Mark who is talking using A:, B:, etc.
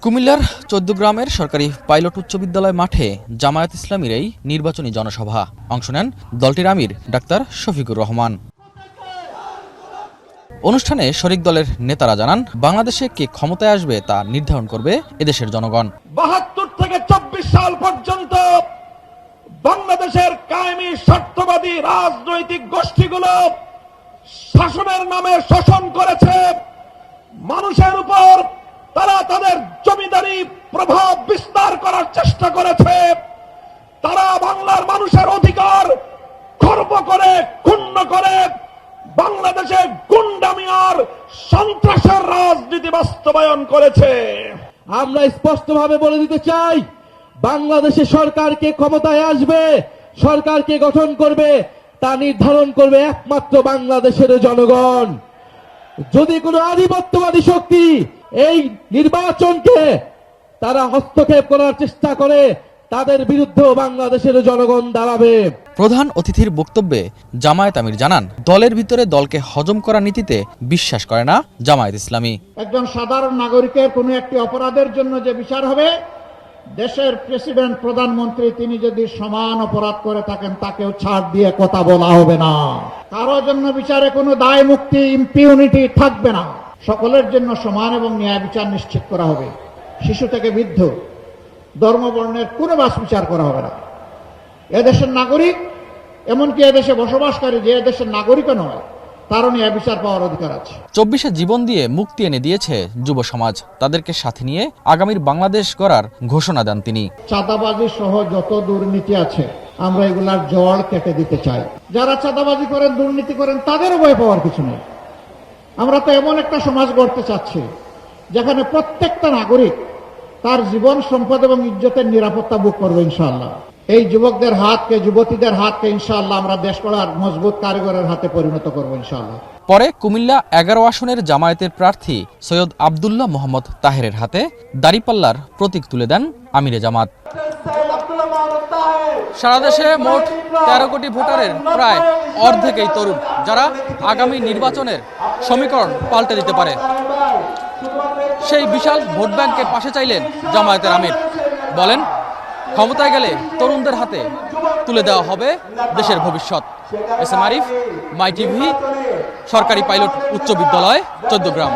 A: কুমিল্লার ১৪ গ্রামের সরকারি পাইলট উচ্চ বিদ্যালয় মাঠে জামায়াত ইসলামীর এই নির্বাচনী জনসভা অংশ নেন দলটির আমির ডাক্তার শফিকুর রহমান। অনুষ্ঠানে শরিক দলের নেতারা জানান, বাংলাদেশে কে ক্ষমতায় আসবে তা নির্ধারণ করবে এদেশের জনগণ।
B: ৭২ থেকে ২৪ সাল পর্যন্ত বাংলাদেশের কায়েমি স্বার্থবাদী রাজনৈতিক গোষ্ঠীগুলো শাসনের নামে শোষণ করেছে। মানুষের উপর তারা তাদের জমিদারি প্রভাব বিস্তার করার চেষ্টা করেছে। তারা বাংলার মানুষের অধিকার খর্ব করে, ক্ষুণ্ণ করে বাংলাদেশে গুন্ডামি আর সন্ত্রাসের রাজনীতি বাস্তবায়ন করেছে।
C: আমরা স্পষ্টভাবে বলে দিতে চাই, বাংলাদেশে সরকারকে ক্ষমতায় আসবে, সরকারকে গঠন করবে তা নির্ধারণ করবে একমাত্র বাংলাদেশের জনগণ। যদি কোনো আধিপত্যবাদী শক্তি এই নির্বাচনকে তারা হস্তক্ষেপ করার চেষ্টা করে, তাদের বিরুদ্ধেও বাংলাদেশের জনগণ দাঁড়াবে।
A: প্রধান অতিথির বক্তব্যে জামায়াত আমির জানান, দলের ভিতরে দলকে হজম করা নীতিতে বিশ্বাস করে না জামায়াত ইসলামী।
D: একজন সাধারণ নাগরিকের কোনো একটি অপরাধের জন্য যে বিচার হবে, দেশের প্রেসিডেন্ট প্রধানমন্ত্রী তিনি যদি সমান অপরাধ করে থাকেন তাকেও ছাড় দিয়ে কথা বলা হবে না। কারো জন্য বিচারে কোনো দায় মুক্তি, ইম্পিউনিটি থাকবে না। সকলের জন্য সমান এবং ন্যায় বিচার নিশ্চিত করা হবে। শিশু থেকে বৃদ্ধ, ধর্ম বর্ণের কোনো বাস বিচার করা হবে না। এদেশের নাগরিক, এমনকি এদেশে বসবাসকারী যে এদেশের নাগরিকও নয়, তারও ন্যায় বিচার পাওয়ার অধিকার আছে।
A: ২৪ জীবন দিয়ে মুক্তি এনে দিয়েছে যুব সমাজ, তাদেরকে সাথে নিয়ে আগামীর বাংলাদেশ গড়ার ঘোষণা দেন তিনি।
D: চাঁদাবাজি সহ যত দুর্নীতি আছে আমরা এগুলার জড় কেটে দিতে চাই। যারা চাঁদাবাজি করেন, দুর্নীতি করেন, তাদেরও ভয় পাওয়ার কিছু নেই। আমরা তো এমন একটা সমাজ গড়তে চাচ্ছি যেখানে প্রত্যেকটা নাগরিক তার জীবন, সম্পদ এবং ইজ্জতের নিরাপত্তা ভোগ করবে ইনশাআল্লাহ। এই যুবকদের হাতকে, যুবতীদের হাতকে ইনশাআল্লাহ আমরা দেশ গড়ার মজবুত কারিগরের হাতে পরিণত করবো ইনশাআল্লাহ।
A: পরে কুমিল্লা ১১ আসনের জামায়াতের প্রার্থী সৈয়দ আব্দুল্লাহ মোহাম্মদ তাহেরের হাতে দাড়িপাল্লার প্রতীক তুলে দেন আমিরে জামাত। সারা দেশে মোট ১৩ কোটি ভোটারের প্রায় অর্ধেকই তরুণ, যারা আগামী নির্বাচনের সমীকরণ পাল্টে দিতে পারে। সেই বিশাল ভোট ব্যাংকের পাশে চাইলেন জামায়াতের আমির। বলেন, ক্ষমতায় গেলে তরুণদের হাতে তুলে দেওয়া হবে দেশের ভবিষ্যৎ। এস এম আরিফ, মাই টিভি, সরকারি পাইলট উচ্চ বিদ্যালয়, ১৪ গ্রাম।